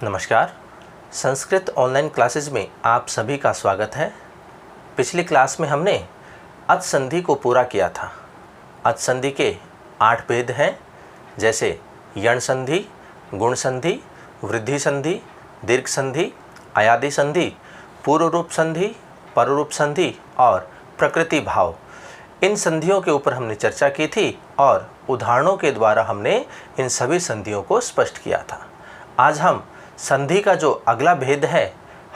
नमस्कार। Sanskrit online classes में आप सभी का स्वागत है। पिछली क्लास में हमने अच संधि को पूरा किया था। अच संधि के 8 भेद हैं, जैसे यण संधि, गुण संधि, वृद्धि संधि, दीर्घ संधि, अयादि संधि, पूर्व रूप संधि, पर रूप संधि और प्रकृति भाव। इन संधियों के ऊपर हमने चर्चा की थी और उदाहरणों के द्वारा हमने इन सभी संधियों को स्पष्ट किया था। आज हम संधि का जो अगला भेद है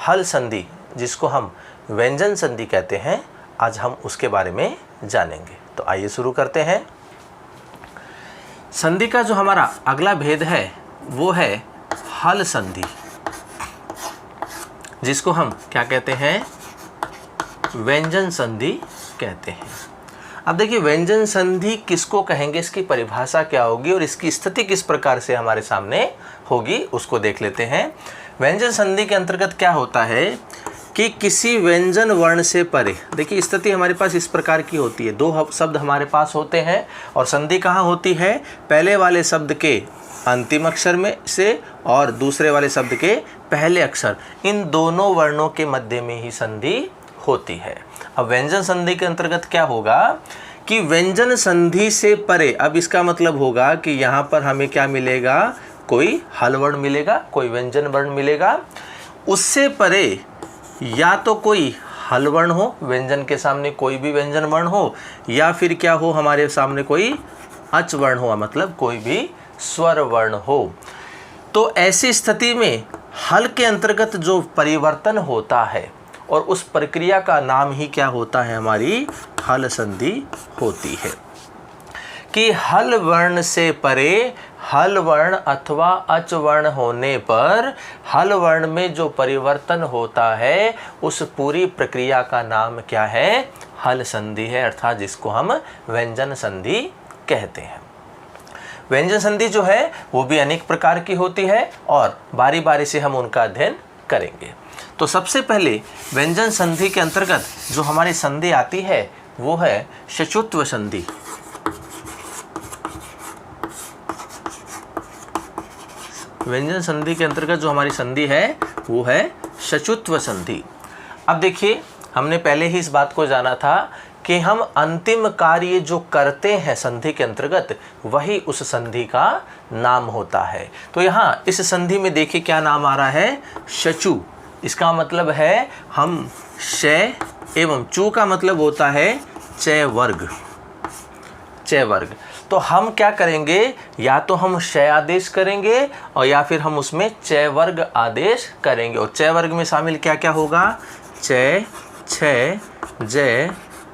हल संधि, जिसको हम व्यंजन संधि कहते हैं, आज हम उसके बारे में जानेंगे। तो आइए शुरू करते हैं। संधि का जो हमारा अगला भेद है वो है हल संधि, जिसको हम क्या कहते हैं, व्यंजन संधि कहते हैं। अब देखिए, व्यंजन संधि किसको कहेंगे, इसकी परिभाषा क्या होगी और इसकी स्थिति किस प्रकार से हमारे सामने होगी, उसको देख लेते हैं। व्यंजन संधि के अंतर्गत क्या होता है कि किसी व्यंजन वर्ण से परे, देखिए स्थिति हमारे पास इस प्रकार की होती है। 2 शब्द हमारे पास होते हैं और संधि कहाँ होती है, पहले वाले शब्द के अंतिम अक्षर में से और दूसरे वाले शब्द के पहले अक्षर, इन दोनों वर्णों के मध्य में ही संधि होती है। अब व्यंजन संधि के अंतर्गत क्या होगा कि व्यंजन संधि से परे, अब इसका मतलब होगा कि यहाँ पर हमें क्या मिलेगा, कोई हल वर्ण मिलेगा, कोई व्यंजन वर्ण मिलेगा। उससे परे या तो कोई हल वर्ण हो, व्यंजन के सामने कोई भी व्यंजन वर्ण हो, या फिर क्या हो, हमारे सामने कोई अच वर्ण हो, मतलब कोई भी स्वर वर्ण हो। तो ऐसी स्थिति में हल के अंतर्गत जो परिवर्तन होता है और उस प्रक्रिया का नाम ही क्या होता है, हमारी हल संधि होती है। कि हल वर्ण से परे हल वर्ण अथवा अच वर्ण होने पर हल वर्ण में जो परिवर्तन होता है उस पूरी प्रक्रिया का नाम क्या है, हल संधि है, अर्थात जिसको हम व्यंजन संधि कहते हैं। व्यंजन संधि जो है वो भी अनेक प्रकार की होती है और बारी बारी से हम उनका अध्ययन करेंगे। तो सबसे पहले व्यंजन संधि के अंतर्गत जो हमारी संधि आती है वो है शचुत्व संधि। व्यंजन संधि के अंतर्गत जो हमारी संधि है वो है शचुत्व संधि। अब देखिए, हमने पहले ही इस बात को जाना था कि हम अंतिम कार्य जो करते हैं संधि के अंतर्गत, वही उस संधि का नाम होता है। तो यहाँ इस संधि में देखिए क्या नाम आ रहा है, शचु। इसका मतलब है हम शय एवं चू का मतलब होता है चय वर्ग, चय वर्ग। तो हम क्या करेंगे, या तो हम शय आदेश करेंगे और या फिर हम उसमें चय वर्ग आदेश करेंगे। और चय वर्ग में शामिल क्या क्या होगा, चय, छय, जय,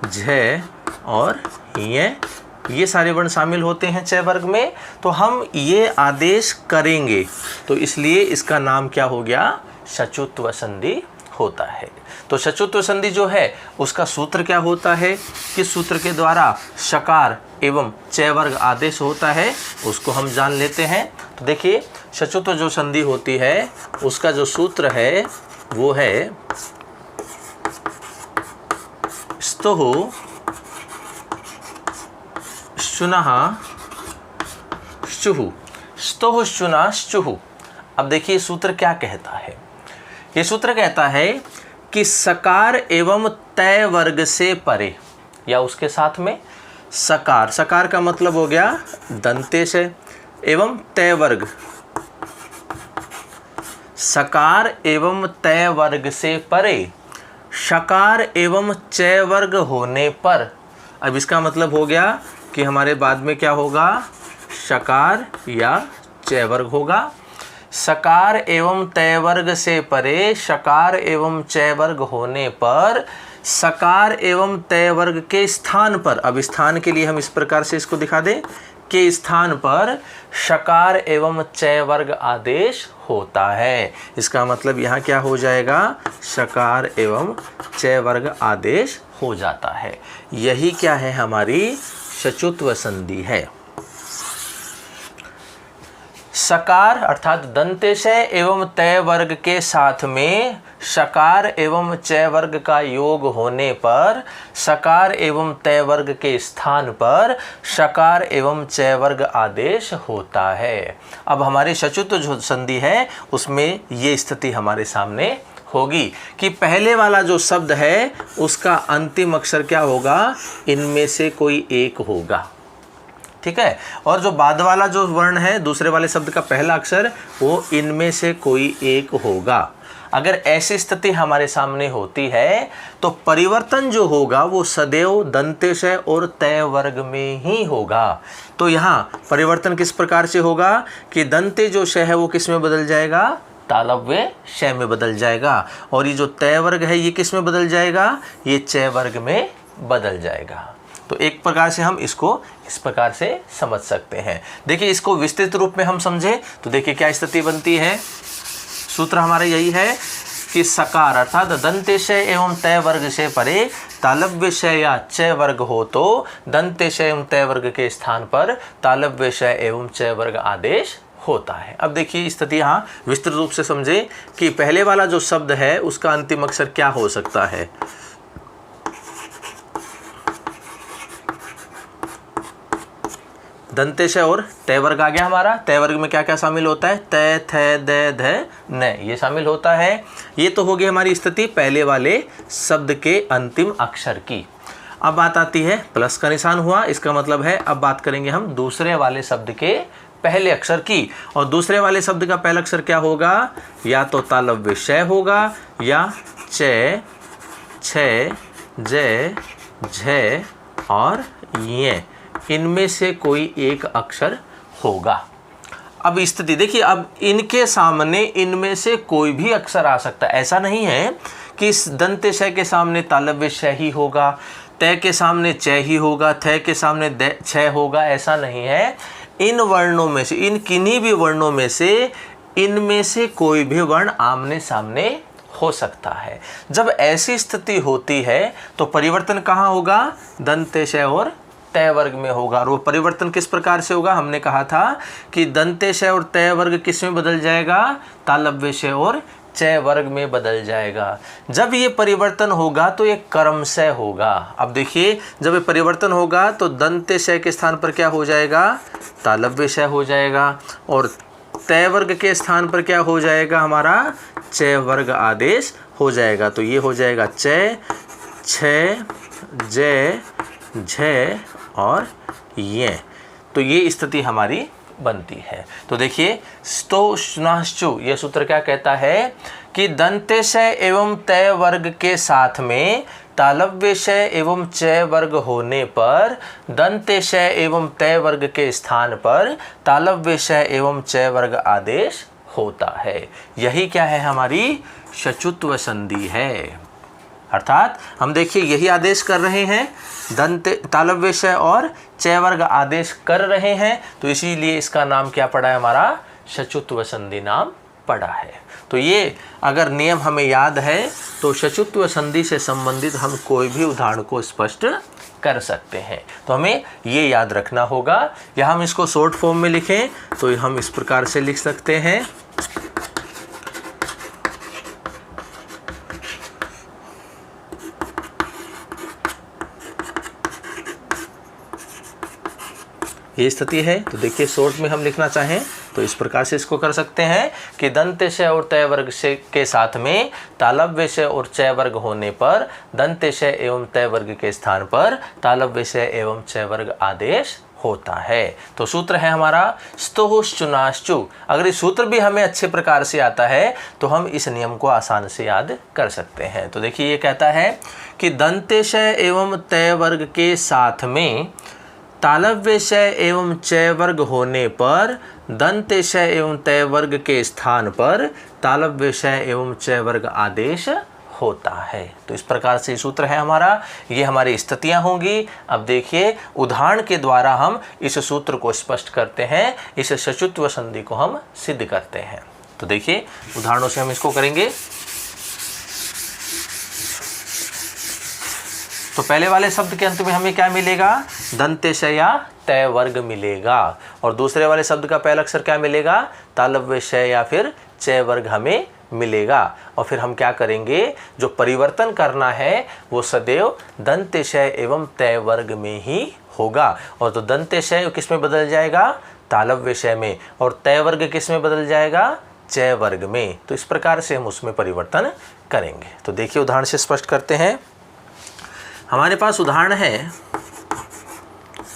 झय और ये सारे वर्ण शामिल होते हैं चय वर्ग में। तो हम ये आदेश करेंगे, तो इसलिए इसका नाम क्या हो गया, शचुत्व संधि होता है। तो शचुत्व संधि जो है उसका सूत्र क्या होता है, किस सूत्र के द्वारा शकार एवं चय वर्ग आदेश होता है, उसको हम जान लेते हैं। तो देखिए, शचुत्व जो संधि होती है उसका जो सूत्र है वो है स्तोः शुनः श्चुः, स्तोः शुनः श्चुः। अब देखिए सूत्र क्या कहता है, ये सूत्र कहता है कि सकार एवं तय वर्ग से परे, या उसके साथ में सकार, सकार का मतलब हो गया दंतेश है, एवं तय वर्ग, सकार एवं तय वर्ग से परे शकार एवं चय वर्ग होने पर। अब इसका मतलब हो गया कि हमारे बाद में क्या होगा, शकार या चय वर्ग होगा। सकार एवं तय वर्ग से परे शकार एवं चय वर्ग होने पर सकार एवं तय वर्ग के स्थान पर, अब स्थान के लिए हम इस प्रकार से इसको दिखा दें, के स्थान पर शकार एवं चय वर्ग आदेश होता है। इसका मतलब यहाँ क्या हो जाएगा, शकार एवं चय वर्ग आदेश हो जाता है। यही क्या है, हमारी शचुत्व संधि है। सकार अर्थात दंतेशय एवं तय वर्ग के साथ में सकार एवं चय वर्ग का योग होने पर सकार एवं तय वर्ग के स्थान पर सकार एवं चय वर्ग आदेश होता है। अब हमारी सचुत्व जो संधि है उसमें ये स्थिति हमारे सामने होगी कि पहले वाला जो शब्द है उसका अंतिम अक्षर क्या होगा, इनमें से कोई एक होगा, ठीक है। और जो बाद वाला जो वर्ण है दूसरे वाले शब्द का पहला अक्षर वो इनमें से कोई एक होगा। अगर ऐसी स्थिति हमारे सामने होती है तो परिवर्तन जो होगा वो सदैव दंतेशय और तय वर्ग में ही होगा। तो यहाँ परिवर्तन किस प्रकार से होगा कि दंते जो शय है वो किस में बदल जाएगा, तालव्य शय में बदल जाएगा, और ये जो तय वर्ग है ये किस में बदल जाएगा, ये चय वर्ग में बदल जाएगा। तो एक प्रकार से हम इसको इस प्रकार से समझ सकते हैं। देखिए इसको विस्तृत रूप में हम समझे तो देखिए क्या स्थिति बनती है। सूत्र हमारा यही है कि सकार अर्थात दंतेशय एवं तय वर्ग से परे तालव्य शय या चय वर्ग हो तो दंतेशय एवं तय वर्ग के स्थान पर तालव्य शय एवं चय वर्ग आदेश होता है। अब देखिए स्थिति यहाँ विस्तृत रूप से समझे कि पहले वाला जो शब्द है उसका अंतिम अक्षर क्या हो सकता है। दंतेशय और तय वर्ग आ गया हमारा। तय वर्ग में क्या क्या शामिल होता है, तय थ द ध न ये शामिल होता है। ये तो होगी हमारी स्थिति पहले वाले शब्द के अंतिम अक्षर की। अब बात आती है प्लस का निशान हुआ, इसका मतलब है अब बात करेंगे हम दूसरे वाले शब्द के पहले अक्षर की। और दूसरे वाले शब्द का पहला अक्षर क्या होगा, या तो तालव्य शय होगा या च छ ज झ और ये, इनमें से कोई एक अक्षर होगा। अब स्थिति देखिए, अब इनके सामने इनमें से कोई भी अक्षर आ सकता है। ऐसा नहीं है कि इस दंतेशय के सामने तालव्य शय ही होगा, तय के सामने च ही होगा, थ के सामने छ होगा, ऐसा नहीं है। इन वर्णों में से, इन किन्हीं भी वर्णों में से इनमें से कोई भी वर्ण आमने सामने हो सकता है। जब ऐसी स्थिति होती है तो परिवर्तन कहाँ होगा, दंतेशय और तय वर्ग में होगा। और वो परिवर्तन किस प्रकार से होगा, हमने कहा था कि दंतेशय और तय वर्ग किस में बदल जाएगा, तालव्य शय और चय वर्ग में बदल जाएगा। जब ये परिवर्तन होगा तो ये क्रमशः होगा। अब देखिए जब ये परिवर्तन होगा तो दंतेशय के स्थान पर क्या हो जाएगा, तालव्य शय हो जाएगा, और तय वर्ग के स्थान पर क्या हो जाएगा, हमारा चय वर्ग आदेश हो जाएगा। तो ये हो जाएगा च छ ज झ और ये। तो ये स्थिति हमारी बनती है। तो देखिए स्तो यह सूत्र क्या कहता है कि दंतेशय एवं तय वर्ग के साथ में तालव्य शय एवं चय वर्ग होने पर दंतेशय एवं तय वर्ग के स्थान पर तालव्य शय एवं चय वर्ग आदेश होता है। यही क्या है, हमारी सचुत्व संधि है। अर्थात हम देखिए यही आदेश कर रहे हैं, तालव्य शय और चय वर्ग आदेश कर रहे हैं, तो इसीलिए इसका नाम क्या पड़ा है, हमारा सचुत्व संधि नाम पड़ा है। तो ये अगर नियम हमें याद है तो सचुत्व संधि से संबंधित हम कोई भी उदाहरण को स्पष्ट कर सकते हैं। तो हमें ये याद रखना होगा। या हम इसको शॉर्ट फॉर्म में लिखें तो हम इस प्रकार से लिख सकते हैं, ये स्थिति है। तो देखिए शॉर्ट में हम लिखना चाहें तो इस प्रकार से इसको कर सकते हैं कि दंतेशय और तय वर्ग से के साथ में तालव्य शय और चय वर्ग होने पर दंतेशय एवं तय वर्ग के स्थान पर तालव्य शय एवं चय वर्ग आदेश होता है। तो सूत्र है हमारा स्तोश्चुनाश्चु। अगर इस सूत्र भी हमें अच्छे प्रकार से आता है तो हम इस नियम को आसान से याद कर सकते हैं। तो देखिए ये कहता है कि दंतेशय एवं तय वर्ग के साथ में तालव्य शय एवं चय वर्ग होने पर दंतेशय एवं तय वर्ग के स्थान पर तालव्य शय एवं चय वर्ग आदेश होता है। तो इस प्रकार से सूत्र है हमारा, ये हमारी स्थितियां होंगी। अब देखिए उदाहरण के द्वारा हम इस सूत्र को स्पष्ट करते हैं, इस सचुत्व संधि को हम सिद्ध करते हैं। तो देखिए उदाहरणों से हम इसको करेंगे। तो पहले वाले शब्द के अंत में हमें क्या मिलेगा, दंतेश या तय वर्ग मिलेगा, और दूसरे वाले शब्द का पहला अक्षर क्या मिलेगा, तालव्य श या फिर चय वर्ग हमें मिलेगा। और फिर हम क्या करेंगे, जो परिवर्तन करना है वो सदैव दंतेश एवं तय वर्ग में ही होगा। और तो दंतेश किस में बदल जाएगा, तालव्य श में, और तय वर्ग किस में बदल जाएगा, चय वर्ग में। तो इस प्रकार से हम उसमें परिवर्तन करेंगे। तो देखिए उदाहरण से स्पष्ट करते हैं। हमारे पास उदाहरण है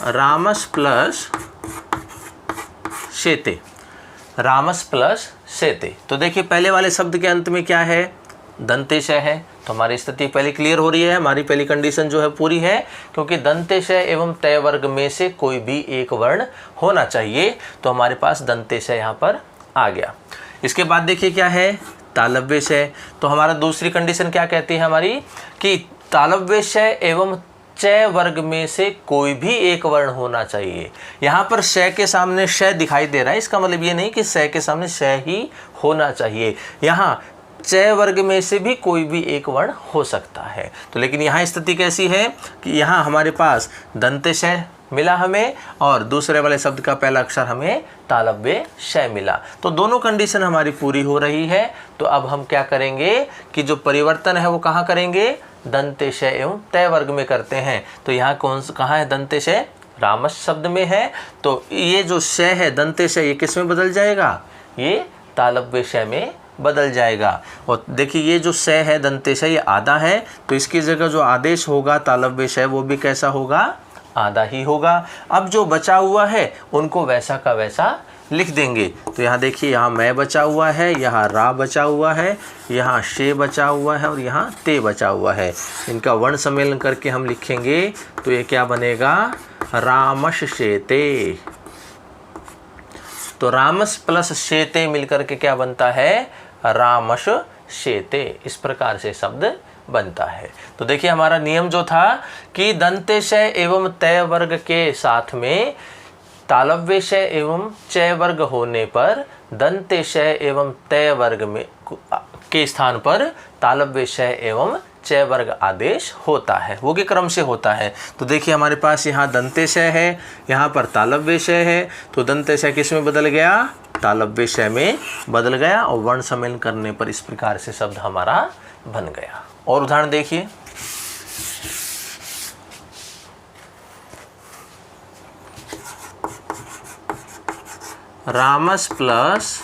रामस प्लस शेते, रामस प्लस शेते। तो देखिए पहले वाले शब्द के अंत में क्या है, दंतेश है, तो हमारी स्थिति पहले क्लियर हो रही है, हमारी पहली कंडीशन जो है पूरी है, क्योंकि दंतेश एवं तय वर्ग में से कोई भी एक वर्ण होना चाहिए। तो हमारे पास दंतेश यहाँ पर आ गया। इसके बाद देखिए क्या है, तालव्य श। तो हमारा दूसरी कंडीशन क्या कहती है हमारी, कि तालव्य श एवं चय वर्ग में से कोई भी एक वर्ण होना चाहिए। यहाँ पर श के सामने श दिखाई दे रहा है, इसका मतलब ये नहीं कि श के सामने श ही होना चाहिए, यहाँ चय वर्ग में से भी कोई भी एक वर्ण हो सकता है। तो लेकिन यहाँ स्थिति कैसी है कि यहाँ हमारे पास दंतेश मिला हमें, और दूसरे वाले शब्द का पहला अक्षर हमें तालव्य श मिला। तो दोनों कंडीशन हमारी पूरी हो रही है। तो अब हम क्या करेंगे कि जो परिवर्तन है वो कहाँ करेंगे, दंतेश एवं तय वर्ग में करते हैं। तो यहाँ कहाँ है दंतेश, रामस शब्द में है। तो ये जो श है दंतेश, ये किस में बदल जाएगा, ये तालव्य श में बदल जाएगा। और देखिए ये जो श है दंतेश ये आधा है, तो इसकी जगह जो आदेश होगा तालव्य श वो भी कैसा होगा, आधा ही होगा। अब जो बचा हुआ है उनको वैसा का वैसा लिख देंगे। तो यहाँ देखिए, यहाँ मैं बचा हुआ है, यहाँ रा बचा हुआ है, यहाँ शे बचा हुआ है और यहाँ ते बचा हुआ है। इनका वर्ण सम्मेलन करके हम लिखेंगे तो ये क्या बनेगा, रामश शेते। तो रामस प्लस शेते मिलकर के क्या बनता है, रामश शेते। इस प्रकार से शब्द बनता है। तो देखिए हमारा नियम जो था कि दंतेश एवं तय वर्ग के साथ में तालव्य श एवं चय वर्ग होने पर दंतेश एवं तय वर्ग में के स्थान पर तालव्य श एवं चय वर्ग आदेश होता है, वो के क्रम से होता है। तो देखिए हमारे पास यहाँ दंतेश है, यहाँ पर तालव्य श है। तो दंतेश किस में बदल गया, तालव्य श में बदल गया, और वर्ण सम्मेलन करने पर इस प्रकार से शब्द हमारा बन गया। और उदाहरण देखिए, रामस प्लस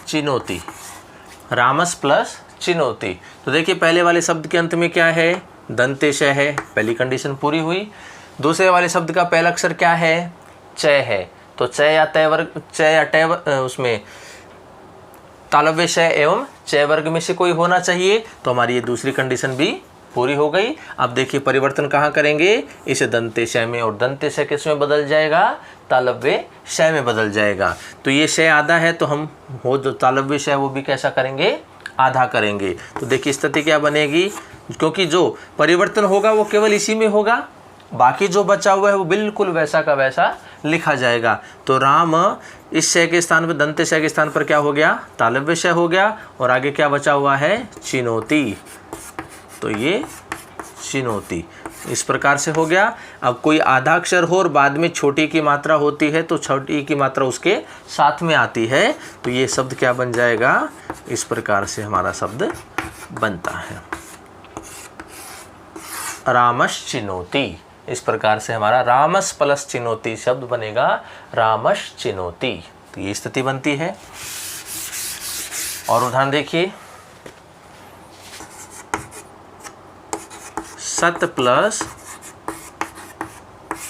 चिनोती, रामस प्लस चिनोती। तो देखिए पहले वाले शब्द के अंत में क्या है, दंतेश है, पहली कंडीशन पूरी हुई। दूसरे वाले शब्द का पहला अक्षर क्या है, चय है। तो चय या तय वर्ग, चय या तय उसमें तालव्य श एवं चय वर्ग में से कोई होना चाहिए। तो हमारी ये दूसरी कंडीशन भी पूरी हो गई। अब देखिए परिवर्तन कहाँ करेंगे, इसे दंतेश में, और दंतेश किस में बदल जाएगा, तालव्य श में बदल जाएगा। तो ये श आधा है, तो हम हो जो तालव्य श वो भी कैसा करेंगे, आधा करेंगे। तो देखिए स्थिति क्या बनेगी, क्योंकि जो परिवर्तन होगा वो केवल इसी में होगा, बाकी जो बचा हुआ है वो बिल्कुल वैसा का वैसा लिखा जाएगा। तो राम इस श के स्थान पर, दंतेश के स्थान पर क्या हो गया, तालव्य श हो गया, और आगे क्या बचा हुआ है, चिनोती। तो ये चिनोती इस प्रकार से हो गया। अब कोई आधा अक्षर हो और बाद में छोटी की मात्रा होती है तो छोटी की मात्रा उसके साथ में आती है, तो ये शब्द क्या बन जाएगा, इस प्रकार से हमारा शब्द बनता है, रामश चिनोती। इस प्रकार से हमारा रामस प्लस चिनोती शब्द बनेगा, रामश चिनोती। तो ये स्थिति बनती है। और उदाहरण देखिए, सत प्लस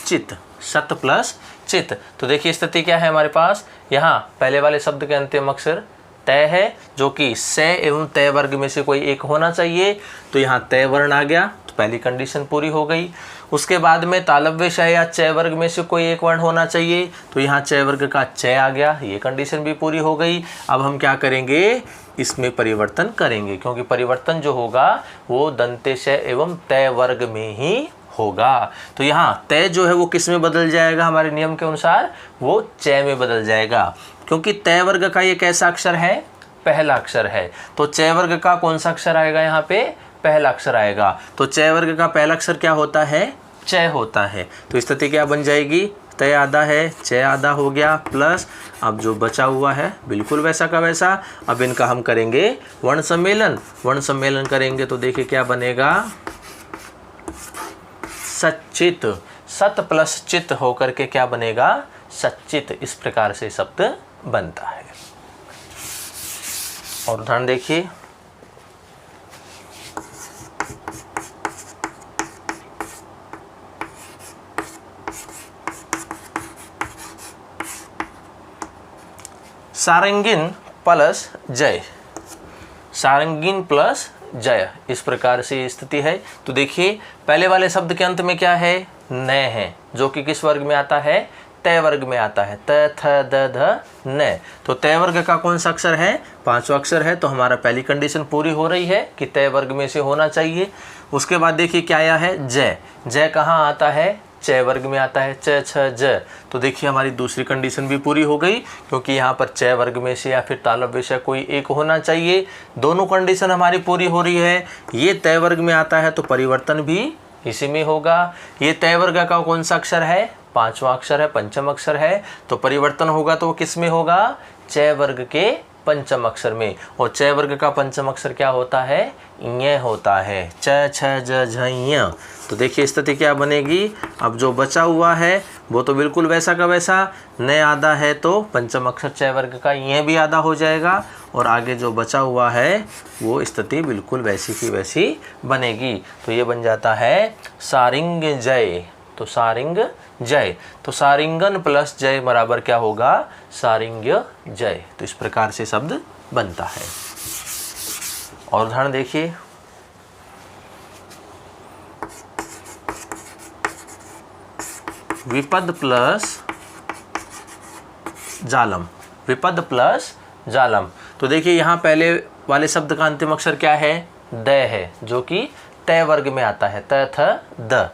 चित, सत प्लस चित। तो देखिए स्थिति क्या है हमारे पास, यहाँ पहले वाले शब्द के अंतिम अक्षर तय है, जो कि स एवं तय वर्ग में से कोई एक होना चाहिए। तो यहाँ तय वर्ण आ गया, तो पहली कंडीशन पूरी हो गई। उसके बाद में तालव्य श या चय वर्ग में से कोई एक वर्ण होना चाहिए, तो यहाँ चय वर्ग का चय आ गया, ये कंडीशन भी पूरी हो गई। अब हम क्या करेंगे, इसमें परिवर्तन करेंगे, क्योंकि परिवर्तन जो होगा वो दंतेश एवं तय वर्ग में ही होगा। तो यहाँ तय जो है वो किस में बदल जाएगा, हमारे नियम के अनुसार वो चय में बदल जाएगा, क्योंकि तय वर्ग का ये कैसा अक्षर है, पहला अक्षर है। तो चय वर्ग का कौन सा अक्षर आएगा यहाँ पे, पहला अक्षर आएगा। तो च वर्ग का पहला अक्षर क्या होता है? च होता है। तो स्थिति क्या बन जाएगी? तय आधा है, च आधा हो गया, प्लस अब जो बचा हुआ है बिल्कुल वैसा का वैसा। अब इनका हम करेंगे वर्ण सम्मेलन। वर्ण सम्मेलन करेंगे तो देखिए क्या बनेगा? सच्चित। सत प्लस चित होकर के क्या बनेगा? सच्चित। इस प्रकार से शब्द बनता है। और उदाहरण देखिए, सारंगीन प्लस जय। सारंगीन प्लस जय, इस प्रकार से स्थिति है। तो देखिए पहले वाले शब्द के अंत में क्या है? न है, जो कि किस वर्ग में आता है? तय वर्ग में आता है। त थ द ध न। तो तय वर्ग का कौन सा अक्षर है? पांचवा अक्षर है। तो हमारा पहली कंडीशन पूरी हो रही है कि तय वर्ग में से होना चाहिए। उसके बाद देखिए क्या आया है? जय। जय कहाँ आता है? च वर्ग में आता है। च छ ज। तो देखिए हमारी दूसरी कंडीशन भी पूरी हो गई, क्योंकि यहाँ पर च वर्ग में से या फिर तालव्य से कोई एक होना चाहिए। दोनों कंडीशन हमारी पूरी हो रही है। ये तय वर्ग में आता है तो परिवर्तन भी इसी में होगा। ये तय वर्ग का कौन सा अक्षर है? पांचवा अक्षर है, पंचम अक्षर है। तो परिवर्तन होगा तो किस में होगा? च वर्ग के पंचम अक्षर में। और च वर्ग का पंचम अक्षर क्या होता है? ञ होता है। च छ ज झ ञ। तो देखिए स्थिति क्या बनेगी? अब जो बचा हुआ है वो तो बिल्कुल वैसा का वैसा। न आधा है तो पंचम अक्षर च वर्ग का ञ भी आधा हो जाएगा, और आगे जो बचा हुआ है वो स्थिति बिल्कुल वैसी की वैसी बनेगी। तो ये बन जाता है सारिंग जय। तो सारिंग जय। तो सारिंगन प्लस जय बराबर क्या होगा? सारिंग्य जय। तो इस प्रकार से शब्द बनता है। और उदाहरण देखिए, विपद प्लस जालम। विपद प्लस जालम। तो देखिए यहाँ पहले वाले शब्द का अंतिम अक्षर क्या है? द है, जो कि तय वर्ग में आता है। त थ द।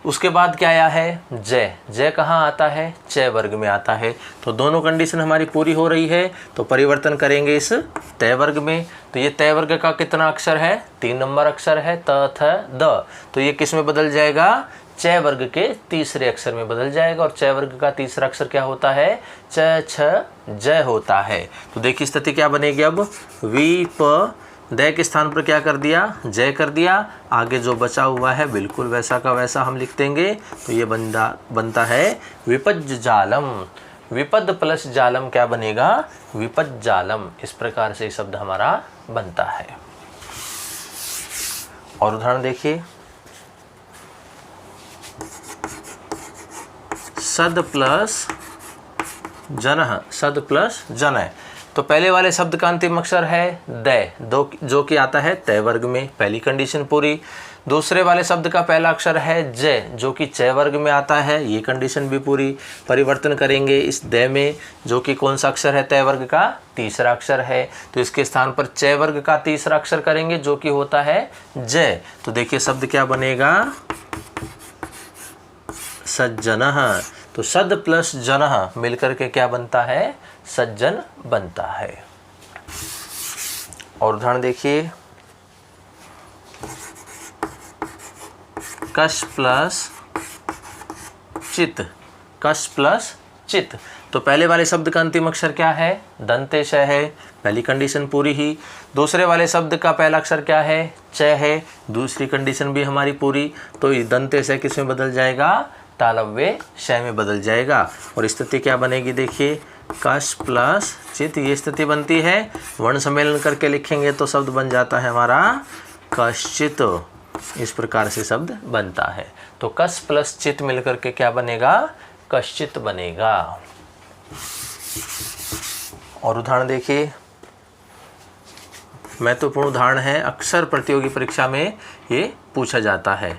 उसके बाद क्या आया है? जय। जय कहाँ आता है? च वर्ग में आता है। तो दोनों कंडीशन हमारी पूरी हो रही है। तो परिवर्तन करेंगे इस तय वर्ग में। तो ये तय वर्ग का कितना अक्षर है? 3 नंबर अक्षर है, त थ द। तो ये किस में बदल जाएगा? च वर्ग के तीसरे अक्षर में बदल जाएगा। और च वर्ग का तीसरा अक्षर क्या होता है? च छ जय होता है। तो देखिए स्थिति क्या बनेगी? अब वी प द के स्थान पर क्या कर दिया? जय कर दिया। आगे जो बचा हुआ है बिल्कुल वैसा का वैसा हम लिख देंगे। तो ये बनता है विपज जालम। विपद प्लस जालम क्या बनेगा? विपज जालम। इस प्रकार से शब्द हमारा बनता है। और उदाहरण देखिए, सद प्लस जनः। सद प्लस जनः। तो पहले वाले शब्द का अंतिम अक्षर है द, जो कि आता है तय वर्ग में। पहली कंडीशन पूरी। दूसरे वाले शब्द का पहला अक्षर है ज, जो कि च वर्ग में आता है। ये कंडीशन भी पूरी। परिवर्तन करेंगे इस द में, जो कि कौन सा अक्षर है? तय वर्ग का तीसरा अक्षर है। तो इसके स्थान पर च वर्ग का तीसरा अक्षर करेंगे, जो कि होता है ज। तो देखिए शब्द क्या बनेगा? सज्जनः। तो सद प्लस जनः मिलकर के क्या बनता है? सज्जन बनता है। और उदाहरण देखिए, कश प्लस चित। कश प्लस चित। तो पहले वाले शब्द का अंतिम अक्षर क्या है? दंतेश है। पहली कंडीशन पूरी ही। दूसरे वाले शब्द का पहला अक्षर क्या है? च है। दूसरी कंडीशन भी हमारी पूरी। तो दंतेश किस में बदल जाएगा? तालव्य श में बदल जाएगा। और स्थिति क्या बनेगी? देखिए कश प्लस चित, ये स्थिति बनती है। वर्ण सम्मेलन करके लिखेंगे तो शब्द बन जाता है हमारा कश्चित। इस प्रकार से शब्द बनता है। तो कश प्लस चित मिलकर के क्या बनेगा? कश्चित बनेगा। और उदाहरण देखिए, महत्वपूर्ण उदाहरण है, अक्सर प्रतियोगी परीक्षा में ये पूछा जाता है।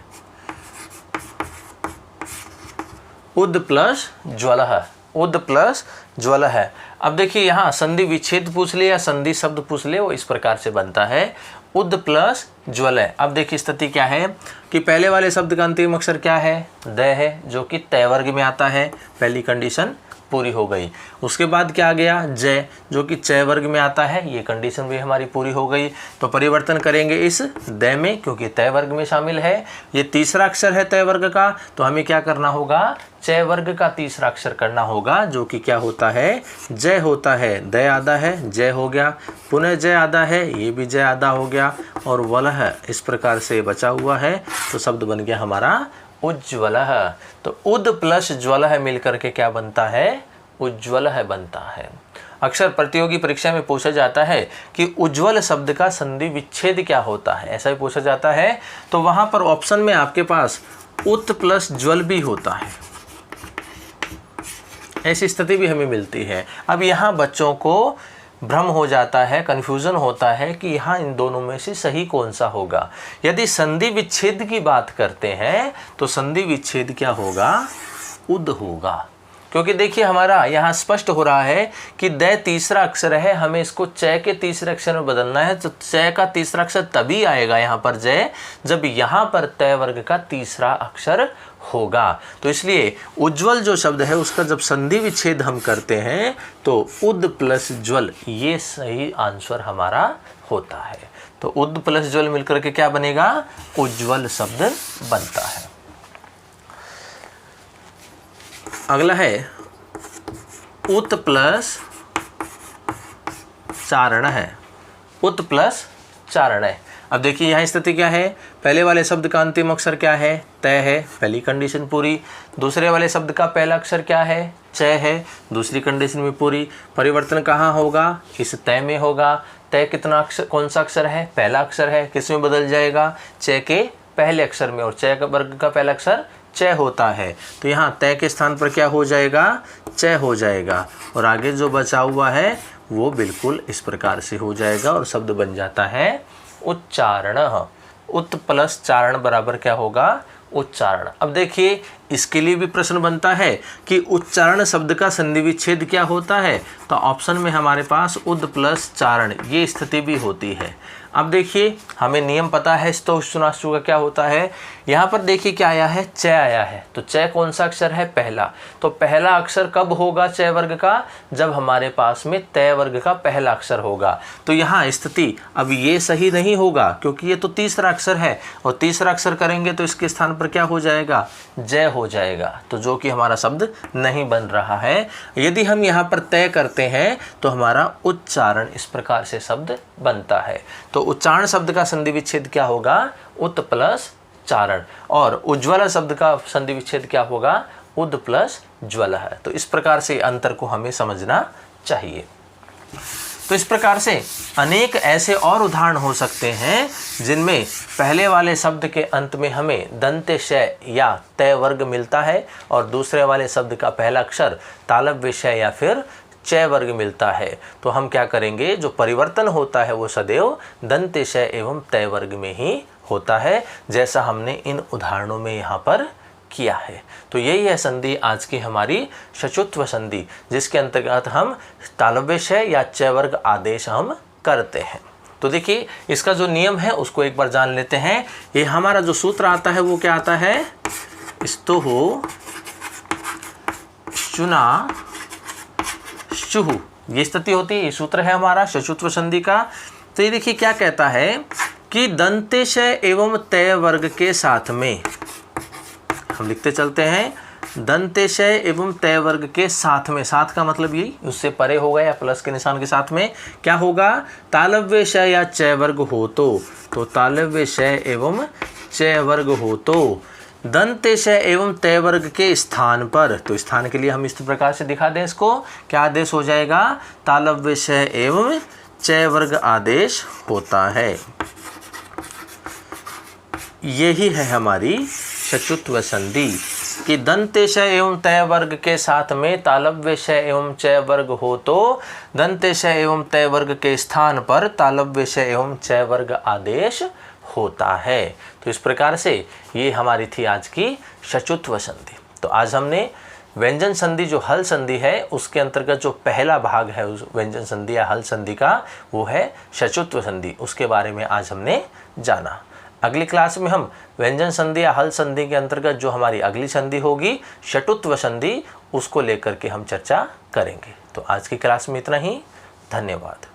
उद प्लस ज्वलः। उद प्लस ज्वल है। अब देखिए यहाँ संधि विच्छेद पूछ ले या संधि शब्द पूछ ले, वो इस प्रकार से बनता है उद प्लस ज्वल है। अब देखिए स्थिति क्या है कि पहले वाले शब्द का अंतिम अक्षर क्या है? द है, जो कि तय वर्ग में आता है। पहली कंडीशन पूरी हो गई। उसके बाद क्या आ गया, जय, जो कि चय वर्ग में आता है, ये कंडीशन भी हमारी पूरी हो गई। तो परिवर्तन करेंगे इस दय में, क्योंकि तय वर्ग में शामिल है। ये तीसरा अक्षर है तय वर्ग का, तो हमें क्या करना होगा, चय वर्ग का तीसरा अक्षर करना होगा, जो कि क्या होता है, जय होता है। दय आधा है, जय हो गया, पुनः जय आधा है, ये भी जय आधा हो गया, और वलह इस प्रकार से बचा हुआ है। तो शब्द बन गया हमारा उज्ज्वलः। तो उद प्लस ज्वलः मिलकर के क्या बनता है, उज्ज्वलः बनता है। अक्सर प्रतियोगी परीक्षा में पूछा जाता है कि उज्ज्वल शब्द का संधि विच्छेद क्या होता है, ऐसा भी पूछा जाता है। तो वहाँ पर ऑप्शन में आपके पास उत प्लस ज्वल भी होता है, ऐसी स्थिति भी हमें मिलती है। अब यहाँ बच्चों को भ्रम हो जाता है, कन्फ्यूज़न होता है कि यहाँ इन दोनों में से सही कौन सा होगा। यदि संधि विच्छेद की बात करते हैं तो संधि विच्छेद क्या होगा, उद होगा, क्योंकि देखिए हमारा यहाँ स्पष्ट हो रहा है कि द तीसरा अक्षर है, हमें इसको चय के तीसरे अक्षर में बदलना है। तो चय का तीसरा अक्षर तभी आएगा यहाँ पर जय, जब यहाँ पर तय वर्ग का तीसरा अक्षर होगा। तो इसलिए उज्ज्वल जो शब्द है उसका जब संधि विच्छेद हम करते हैं तो उद प्लस ज्वल, ये सही आंसर हमारा होता है। तो उद प्लस ज्वल मिलकर के क्या बनेगा, उज्ज्वल शब्द बनता है। अगला है उत प्लस चारण है, उत प्लस चारण है। अब देखिए यहाँ स्थिति क्या है, पहले वाले शब्द का अंतिम अक्षर क्या है, तय है, पहली कंडीशन पूरी। दूसरे वाले शब्द का पहला अक्षर क्या है, चय है, दूसरी कंडीशन में पूरी। परिवर्तन कहाँ होगा, इस तय में होगा। तय कितना अक्षर, कौन सा अक्षर है, पहला अक्षर है, किस में बदल जाएगा, चय के पहले अक्षर में, और चय का वर्ग का पहला अक्षर चय होता है। तो यहाँ तय के स्थान पर क्या हो जाएगा, चय हो जाएगा, और आगे जो बचा हुआ है वो बिल्कुल इस प्रकार से हो जाएगा और शब्द बन जाता है उच्चारण। उत प्लस चारण बराबर क्या होगा, उच्चारण। अब देखिए इसके लिए भी प्रश्न बनता है कि उच्चारण शब्द का संधि विच्छेद क्या होता है। तो ऑप्शन में हमारे पास उद प्लस चारण, ये स्थिति भी होती है। अब देखिए हमें नियम पता है स्तोष्टुनाष्टु का क्या होता है। यहाँ पर देखिए क्या आया है, चय आया है। तो चय कौन सा अक्षर है, पहला। तो पहला अक्षर कब होगा चय वर्ग का, जब हमारे पास में तय वर्ग का पहला अक्षर होगा। तो यहाँ स्थिति अब ये सही नहीं होगा, क्योंकि ये तो तीसरा अक्षर है, और तीसरा अक्षर करेंगे तो इसके स्थान पर क्या हो जाएगा, जय हो जाएगा। तो जो कि हमारा शब्द नहीं बन रहा है। यदि हम यहाँ पर तय करते हैं तो हमारा उच्चारण इस प्रकार से शब्द बनता है। तो उच्चारण शब्द का संधि विच्छेद क्या होगा, उत प्लस चारण, और उज्ज्वल शब्द का संधि विच्छेद क्या होगा, उद प्लस ज्वल है। तो इस प्रकार से अंतर को हमें समझना चाहिए। तो इस प्रकार से अनेक ऐसे और उदाहरण हो सकते हैं जिनमें पहले वाले शब्द के अंत में हमें दंत्य शय या तय वर्ग मिलता है, और दूसरे वाले शब्द का पहला अक्षर तालव्य शय या फिर चय वर्ग मिलता है। तो हम क्या करेंगे, जो परिवर्तन होता है वो सदैव दंत्य शय एवं तय वर्ग में ही होता है, जैसा हमने इन उदाहरणों में यहाँ पर किया है। तो यही है संधि आज की हमारी शचुत्व संधि, जिसके अंतर्गत हम तालव्य शय या चय वर्ग आदेश हम करते हैं। तो देखिए इसका जो नियम है उसको एक बार जान लेते हैं। ये हमारा जो सूत्र आता है वो क्या आता है, स्तोह चुना चुहु, ये स्थिति होती है। ये सूत्र है हमारा शचुत्व संधि का। तो ये देखिए क्या कहता है कि दंतेशय एवं तय वर्ग के साथ में, हम लिखते चलते हैं, दंतेशय एवं तय वर्ग के साथ में, साथ का मतलब यही उससे परे होगा या प्लस के निशान के साथ में क्या होगा, तालव्य शय या चय वर्ग हो तो तालव्य शय एवं चय वर्ग हो तो दंतेशय एवं तय वर्ग के स्थान पर, तो स्थान के लिए हम इस प्रकार से दिखा दें इसको, क्या आदेश हो जाएगा, तालव्य शय एवं चय वर्ग आदेश होता है। यही है हमारी शचुत्व संधि कि दंतेशय एवं तय वर्ग के साथ में तालव्य शय एवं चय वर्ग हो तो दंतेशय एवं तय वर्ग के स्थान पर तालव्य शय एवं चय वर्ग आदेश होता है। तो इस प्रकार से ये हमारी थी आज की शचुत्व संधि। तो आज हमने व्यंजन संधि जो हल संधि है उसके अंतर्गत जो पहला भाग है उस व्यंजन संधि या हल संधि का, वो है शचुत्व संधि, उसके बारे में आज हमने जाना। अगली क्लास में हम व्यंजन संधि या हल संधि के अंतर्गत जो हमारी अगली संधि होगी षटुत्व संधि, उसको लेकर के हम चर्चा करेंगे। तो आज की क्लास में इतना ही। धन्यवाद।